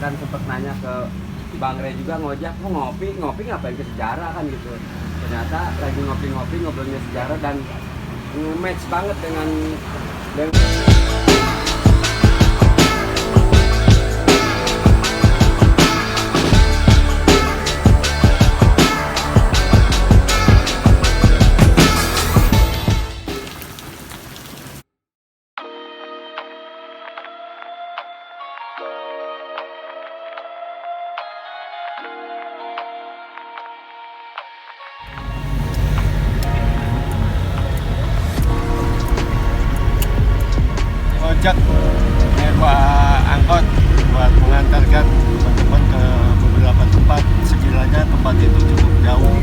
kan sempat nanya ke Bang Ray juga ngojek, ngopi ngapain ke sejarah kan gitu. Ternyata lagi ngopi-ngopi ngobrolnya sejarah dan match banget dengan ojek nyewa angkot buat mengantarkan teman-teman ke beberapa tempat, sekiranya tempat itu cukup jauh.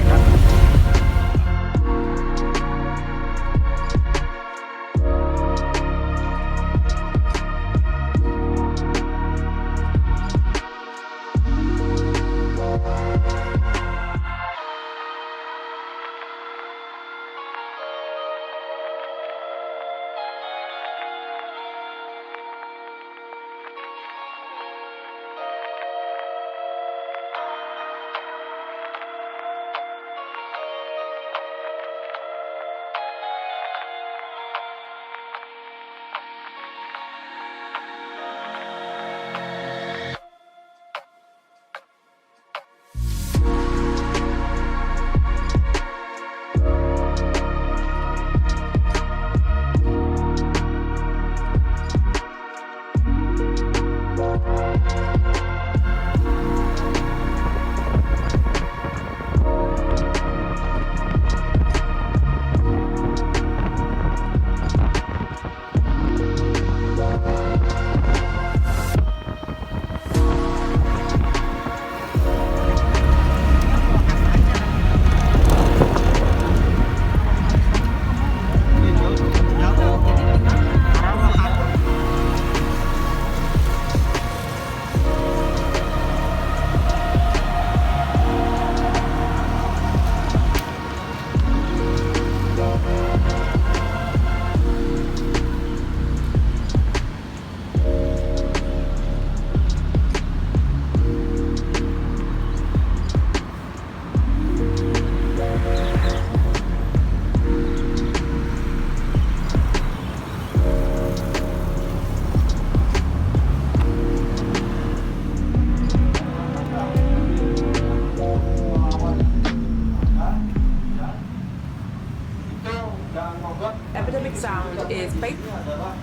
Epidemic Sound is Ini adalah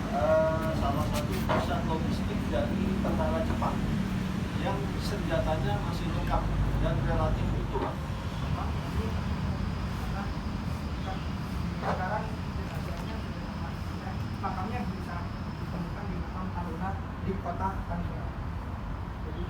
salah satu pusat logistik dari tentara Jepang yang senjatanya masih lengkap dan relatif utuh. Sekarang makamnya bisa ditemukan di makam Taruna di kota Tangerang. Jadi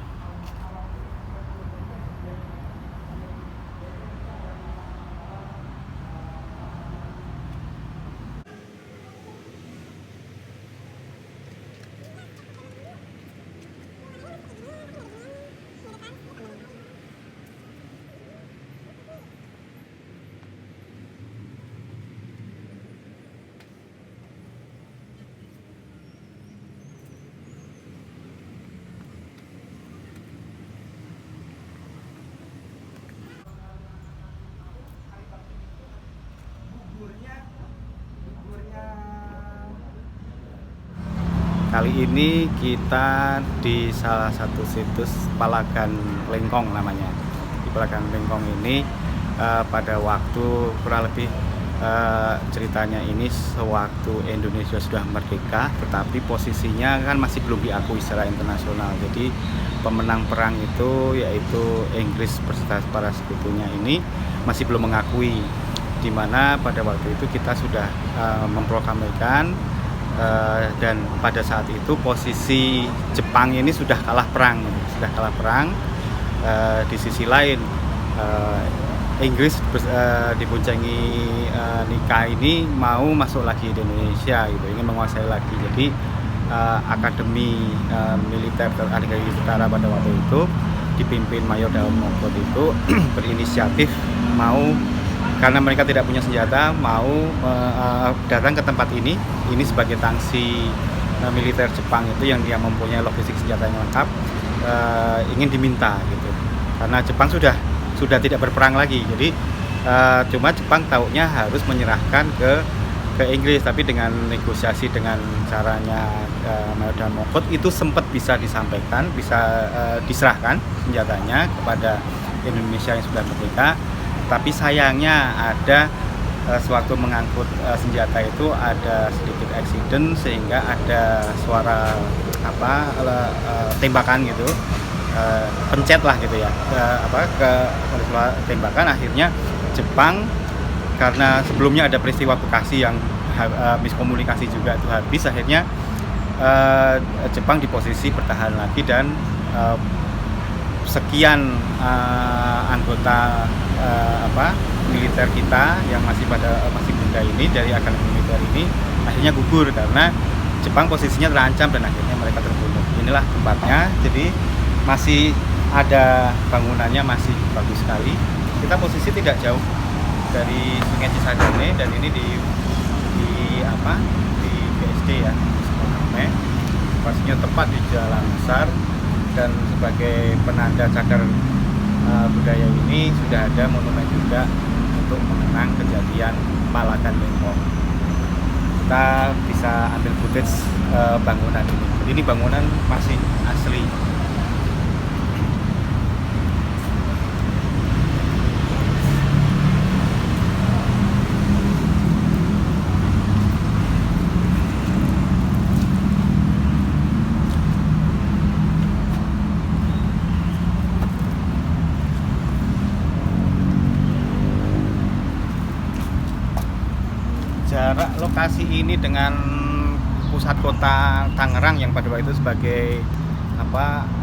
Kali ini kita di salah satu situs Palagan Lengkong namanya. Di Palagan Lengkong ini pada waktu kurang lebih ceritanya ini sewaktu Indonesia sudah merdeka, tetapi posisinya kan masih belum diakui secara internasional. Jadi pemenang perang itu yaitu Inggris beserta para sekutunya ini masih belum mengakui, di mana pada waktu itu kita sudah memproklamirkan dan pada saat itu posisi Jepang ini sudah kalah perang. Di sisi lain Inggris diboncengi Nikai ini mau masuk lagi di Indonesia gitu, ingin menguasai lagi. Jadi Akademi Militer Argayuda Utara pada waktu itu dipimpin Mayor Daun Mogot itu berinisiatif mau, karena mereka tidak punya senjata, mau datang ke tempat ini sebagai tangsi militer Jepang itu yang dia mempunyai logistik senjata yang lengkap, ingin diminta gitu. Karena Jepang sudah tidak berperang lagi. Jadi cuma Jepang taunya harus menyerahkan ke Inggris, tapi dengan negosiasi dengan caranya Mayo dan Mokot itu sempat bisa disampaikan, bisa diserahkan senjatanya kepada Indonesia yang sudah merdeka. Tapi sayangnya ada sewaktu mengangkut senjata itu ada sedikit accident sehingga ada suara tembakan gitu, pencet lah gitu ya, tembakan. Akhirnya Jepang, karena sebelumnya ada peristiwa Bekasi yang miskomunikasi juga itu habis, akhirnya Jepang di posisi bertahan lagi dan sekian anggota militer kita yang masih muda ini dari akademi militer ini akhirnya gugur karena Jepang posisinya terancam dan akhirnya mereka terbunuh. Inilah tempatnya, jadi masih ada bangunannya, masih bagus sekali. Kita posisi tidak jauh dari Sungai Cisadane dan ini di BSD ya, pastinya tepat di jalan besar, dan sebagai penanda cagar budaya ini sudah ada monumen juga untuk mengenang kejadian Palagan Lengkong. Kita bisa ambil footage bangunan ini. Ini bangunan masih asli. Jarak lokasi ini dengan pusat kota Tangerang yang pada waktu itu sebagai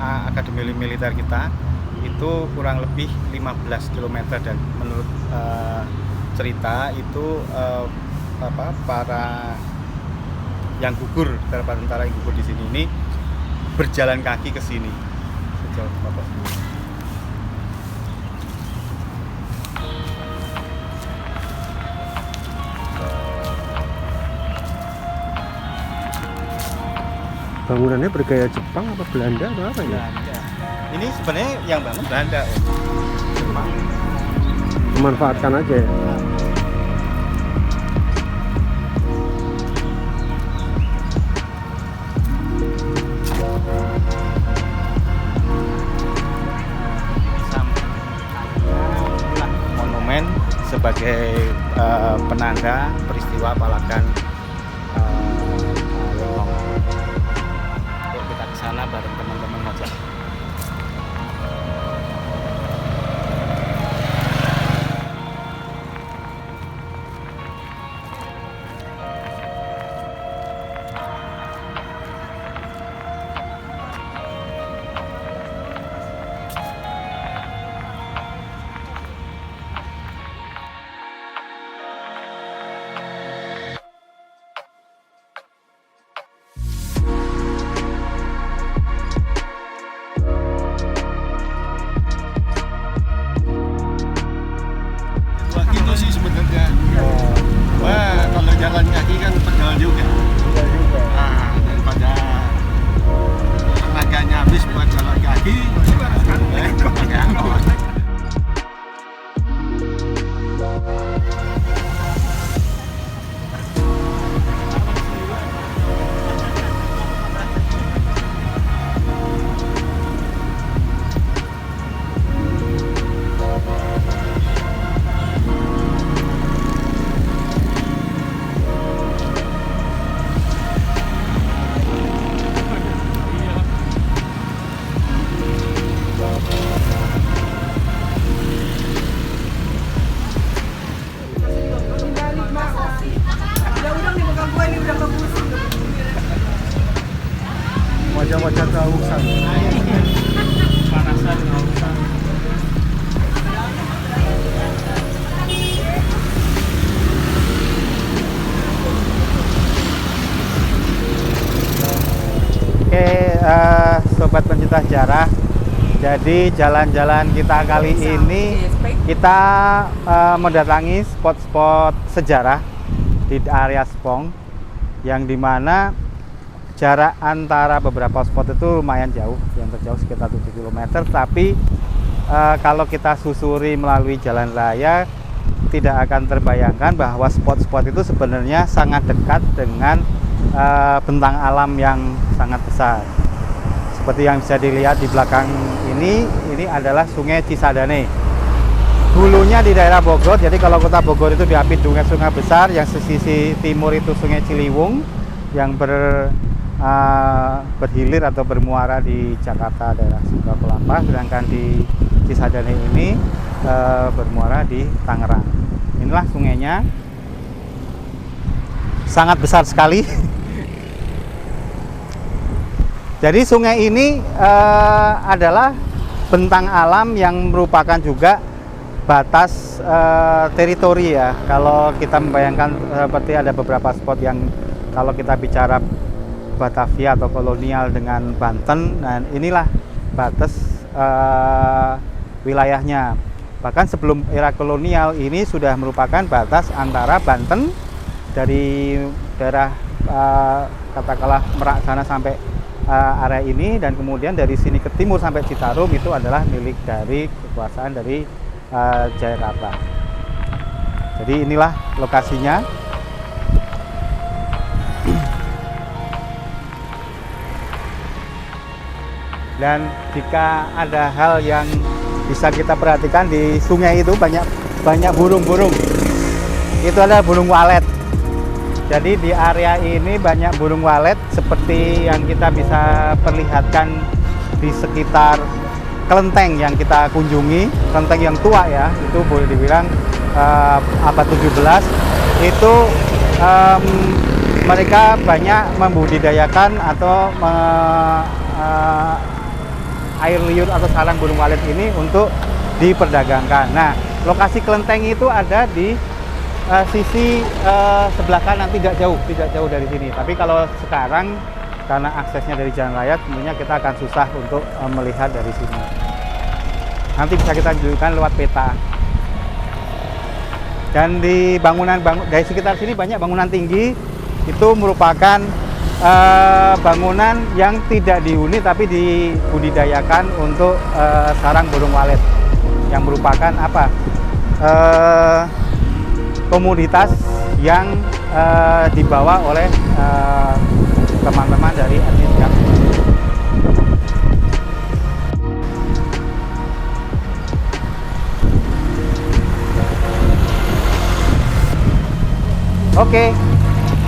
akademi militer kita itu kurang lebih 15 km, dan menurut cerita itu para yang gugur, tentara yang gugur di sini ini berjalan kaki ke sini sejauh Bapak. Bangunannya bergaya Jepang apa Belanda atau apa ya? Belanda. Ini sebenarnya yang bangun Belanda, Jepang Memanfaatkan aja ya. Monumen sebagai penanda peristiwa Palagan Lengkong. Yuk kita ke sana bareng teman-teman aja. Gitu sih sebenarnya. Wah, kalau jalan kaki kan pegal juga. Nah, daripada tenaganya habis buat jalan kaki, pakai angkot. Wajah-wajah kehausan. Panasan kehausan. Oke, sobat pencinta sejarah. Jadi jalan-jalan kita kali ini kita mendatangi spot-spot sejarah di area Spong, yang dimana jarak antara beberapa spot itu lumayan jauh, yang terjauh sekitar 7 km, tapi kalau kita susuri melalui jalan raya tidak akan terbayangkan bahwa spot-spot itu sebenarnya sangat dekat dengan bentang alam yang sangat besar. Seperti yang bisa dilihat di belakang ini adalah Sungai Cisadane. Hulunya di daerah Bogor, jadi kalau kota Bogor itu diapit dengan sungai besar, yang sisi timur itu Sungai Ciliwung yang berhilir atau bermuara di Jakarta daerah Sunda Kelapa, sedangkan di Cisadane ini bermuara di Tangerang. Inilah sungainya, sangat besar sekali. Jadi sungai ini adalah bentang alam yang merupakan juga batas teritori ya. Kalau kita membayangkan seperti ada beberapa spot yang kalau kita bicara Batavia atau kolonial dengan Banten, nah inilah batas wilayahnya. Bahkan sebelum era kolonial ini sudah merupakan batas antara Banten dari daerah katakanlah Merak sana sampai area ini, dan kemudian dari sini ke timur sampai Citarum itu adalah milik dari kekuasaan dari Jayakarta. Jadi inilah lokasinya. Dan jika ada hal yang bisa kita perhatikan di sungai itu banyak burung-burung. Itu adalah burung walet. Jadi di area ini banyak burung walet seperti yang kita bisa perlihatkan di sekitar kelenteng yang kita kunjungi, kelenteng yang tua ya, itu boleh dibilang abad 17 itu mereka banyak membudidayakan atau air liur atau sarang burung walet ini untuk diperdagangkan. Nah, lokasi kelenteng itu ada di sisi sebelah kanan, tidak jauh dari sini. Tapi kalau sekarang karena aksesnya dari jalan raya, tentunya kita akan susah untuk melihat dari sini. Nanti bisa kita tunjukkan lewat peta. Dan di dari sekitar sini banyak bangunan tinggi, itu merupakan bangunan yang tidak dihuni tapi dibudidayakan untuk sarang burung walet, yang merupakan komoditas yang dibawa oleh teman-teman dari etnis kami. Oke,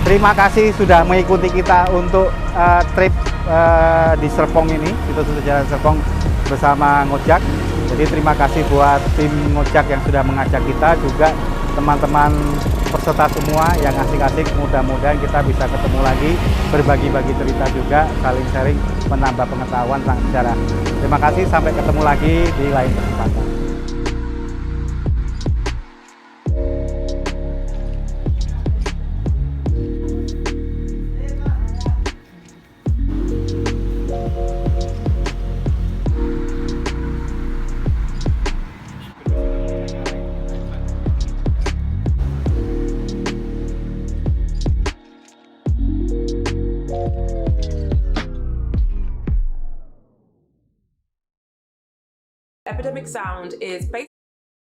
terima kasih sudah mengikuti kita untuk trip di Serpong ini, situs sejarah Serpong bersama Ngojak. Jadi terima kasih buat tim Ngojak yang sudah mengajak kita, juga teman-teman peserta semua yang asik-asik. Mudah-mudahan kita bisa ketemu lagi, berbagi-bagi cerita juga, saling sharing, menambah pengetahuan tentang sejarah. Terima kasih, sampai ketemu lagi di lain kesempatan. Epidemic Sound is based